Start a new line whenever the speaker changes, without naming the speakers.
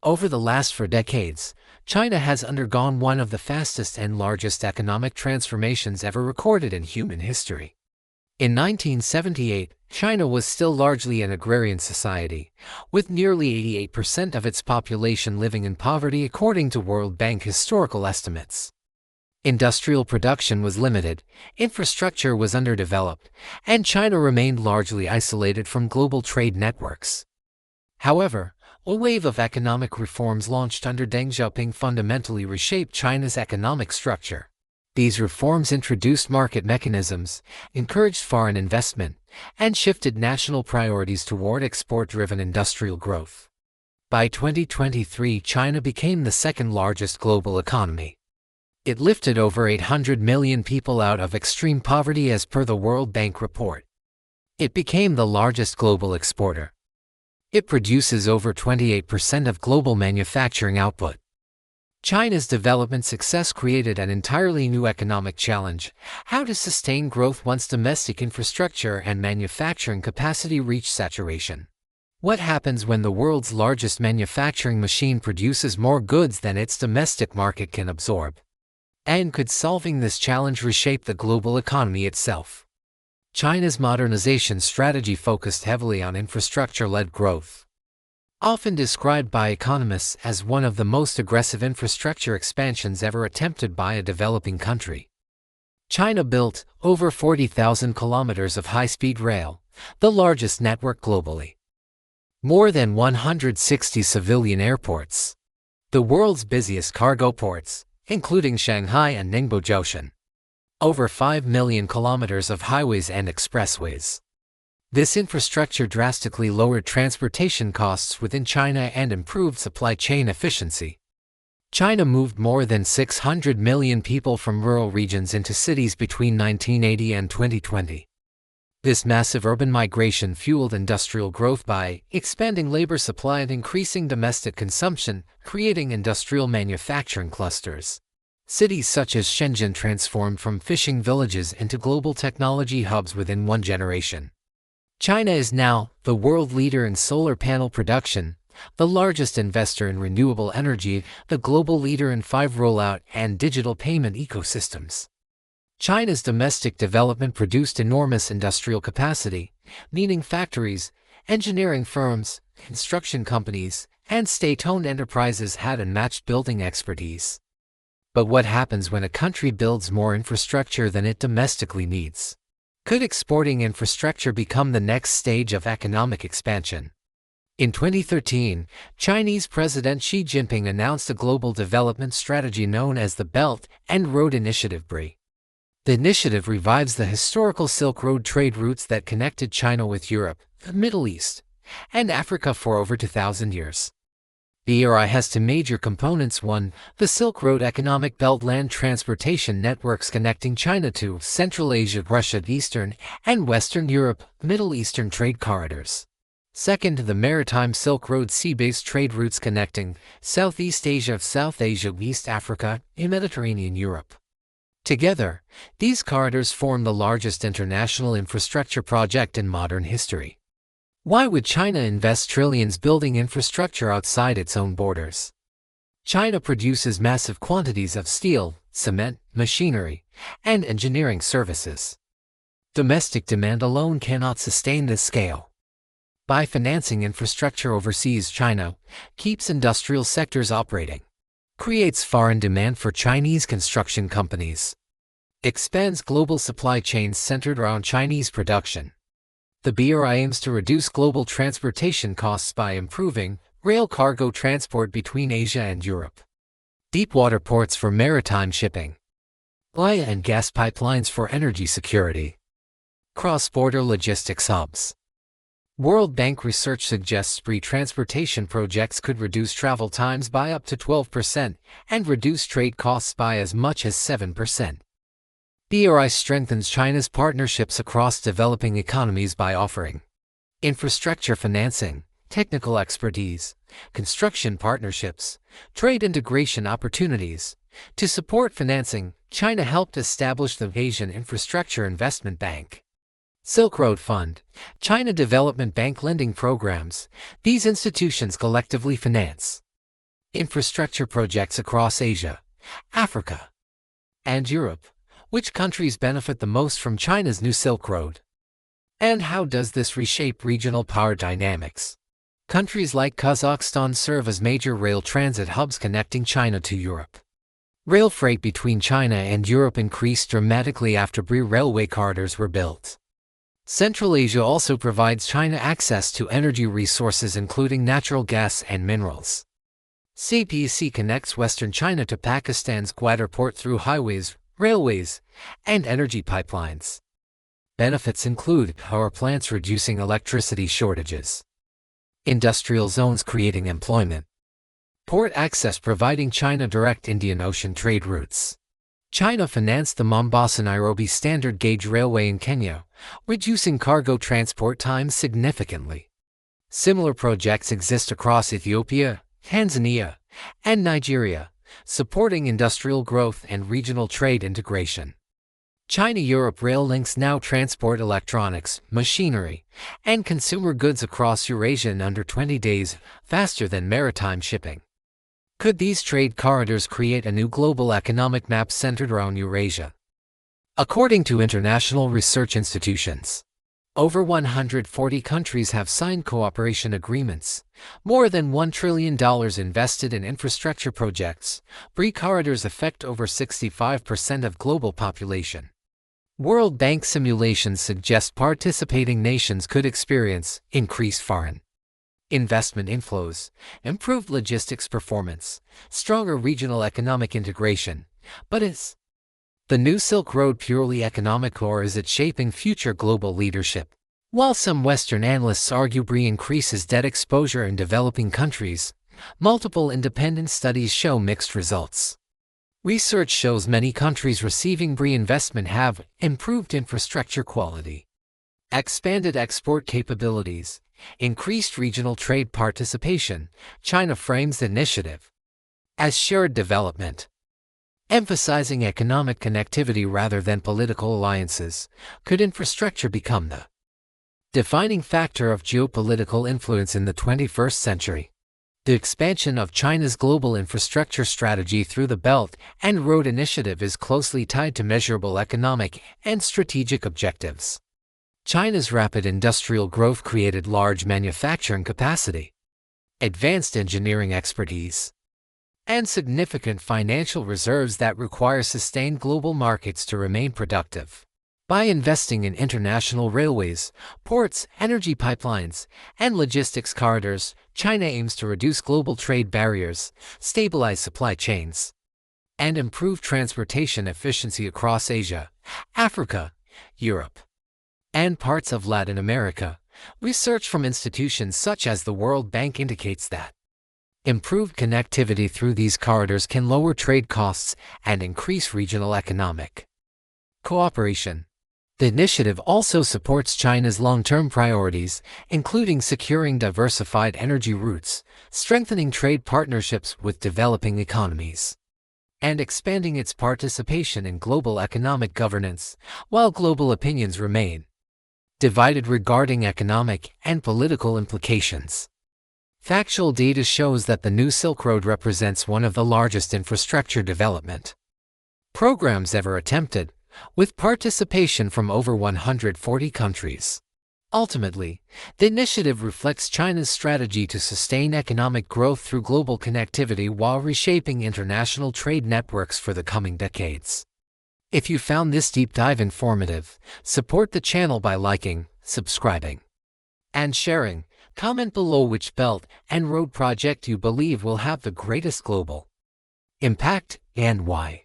Over the last 4 decades, China has undergone one of the fastest and largest economic transformations ever recorded in human history. In 1978, China was still largely an agrarian society, with nearly 88% of its population living in poverty according to World Bank historical estimates. Industrial production was limited, infrastructure was underdeveloped, and China remained largely isolated from global trade networks. However, a wave of economic reforms launched under Deng Xiaoping fundamentally reshaped China's economic structure. These reforms introduced market mechanisms, encouraged foreign investment, and shifted national priorities toward export-driven industrial growth. By 2023, China became the second-largest global economy. It lifted over 800 million people out of extreme poverty as per the World Bank report. It became the largest global exporter. It produces over 28% of global manufacturing output. China's development success created an entirely new economic challenge: how to sustain growth once domestic infrastructure and manufacturing capacity reach saturation. What happens when the world's largest manufacturing machine produces more goods than its domestic market can absorb? And could solving this challenge reshape the global economy itself? China's modernization strategy focused heavily on infrastructure-led growth. Often described by economists as one of the most aggressive infrastructure expansions ever attempted by a developing country, China built over 40,000 kilometers of high-speed rail, the largest network globally. More than 160 civilian airports. The world's busiest cargo ports, including Shanghai and Ningbo Zhoushan. Over 5 million kilometers of highways and expressways. This infrastructure drastically lowered transportation costs within China and improved supply chain efficiency. China moved more than 600 million people from rural regions into cities between 1980 and 2020. This massive urban migration fueled industrial growth by expanding labor supply and increasing domestic consumption, creating industrial manufacturing clusters. Cities such as Shenzhen transformed from fishing villages into global technology hubs within one generation. China is now the world leader in solar panel production, the largest investor in renewable energy, the global leader in 5G rollout and digital payment ecosystems. China's domestic development produced enormous industrial capacity, meaning factories, engineering firms, construction companies, and state-owned enterprises had unmatched building expertise. But what happens when a country builds more infrastructure than it domestically needs? Could exporting infrastructure become the next stage of economic expansion? In 2013, Chinese President Xi Jinping announced a global development strategy known as the Belt and Road Initiative (BRI). The initiative revives the historical Silk Road trade routes that connected China with Europe, the Middle East, and Africa for over 2,000 years. BRI has two major components. One, the Silk Road Economic Belt land transportation networks connecting China to Central Asia, Russia, Eastern and Western Europe, Middle Eastern trade corridors. Second, the Maritime Silk Road sea-based trade routes connecting Southeast Asia, South Asia, East Africa, and Mediterranean Europe. Together, these corridors form the largest international infrastructure project in modern history. Why would China invest trillions building infrastructure outside its own borders? China produces massive quantities of steel, cement, machinery, and engineering services. Domestic demand alone cannot sustain this scale. By financing infrastructure overseas, China keeps industrial sectors operating, creates foreign demand for Chinese construction companies, expands global supply chains centered around Chinese production. The BRI aims to reduce global transportation costs by improving rail cargo transport between Asia and Europe, deep-water ports for maritime shipping, oil and gas pipelines for energy security, cross-border logistics hubs. World Bank research suggests BRI transportation projects could reduce travel times by up to 12% and reduce trade costs by as much as 7%. BRI strengthens China's partnerships across developing economies by offering infrastructure financing, technical expertise, construction partnerships, trade integration opportunities. To support financing, China helped establish the Asian Infrastructure Investment Bank, Silk Road Fund, China Development Bank lending programs. These institutions collectively finance Infrastructure projects across Asia, Africa, and Europe. Which countries benefit the most from China's new Silk Road? And how does this reshape regional power dynamics? Countries like Kazakhstan serve as major rail transit hubs connecting China to Europe. Rail freight between China and Europe increased dramatically after railway corridors were built. Central Asia also provides China access to energy resources including natural gas and minerals. CPEC connects Western China to Pakistan's Gwadar port through highways, railways, and energy pipelines. Benefits include power plants reducing electricity shortages, industrial zones creating employment, port access providing China direct Indian Ocean trade routes. China financed the Mombasa-Nairobi standard gauge railway in Kenya, reducing cargo transport times significantly. Similar projects exist across Ethiopia, Tanzania, and Nigeria, supporting industrial growth and regional trade integration. China-Europe rail links now transport electronics, machinery, and consumer goods across Eurasia in under 20 days, faster than maritime shipping. Could these trade corridors create a new global economic map centered around Eurasia? According to international research institutions, over 140 countries have signed cooperation agreements, more than $1 trillion invested in infrastructure projects. BRI corridors affect over 65% of global population. World Bank simulations suggest participating nations could experience increased foreign investment inflows, improved logistics performance, stronger regional economic integration. But is the new Silk Road purely economic, or is it shaping future global leadership? While some Western analysts argue BRI increases debt exposure in developing countries, multiple independent studies show mixed results. Research shows many countries receiving BRI investment have improved infrastructure quality, expanded export capabilities, increased regional trade participation. China frames the initiative as shared development, emphasizing economic connectivity rather than political alliances. Could infrastructure become the defining factor of geopolitical influence in the 21st century? The expansion of China's global infrastructure strategy through the Belt and Road Initiative is closely tied to measurable economic and strategic objectives. China's rapid industrial growth created large manufacturing capacity, advanced engineering expertise, and significant financial reserves that require sustained global markets to remain productive. By investing in international railways, ports, energy pipelines, and logistics corridors, China aims to reduce global trade barriers, stabilize supply chains, and improve transportation efficiency across Asia, Africa, Europe, and parts of Latin America. Research from institutions such as the World Bank indicates that improved connectivity through these corridors can lower trade costs and increase regional economic cooperation. The initiative also supports China's long-term priorities, including securing diversified energy routes, strengthening trade partnerships with developing economies, and expanding its participation in global economic governance. While global opinions remain divided regarding economic and political implications, factual data shows that the new Silk Road represents one of the largest infrastructure development programs ever attempted, with participation from over 140 countries. Ultimately, the initiative reflects China's strategy to sustain economic growth through global connectivity while reshaping international trade networks for the coming decades. If you found this deep dive informative, support the channel by liking, subscribing, and sharing. Comment below which Belt and Road project you believe will have the greatest global impact and why.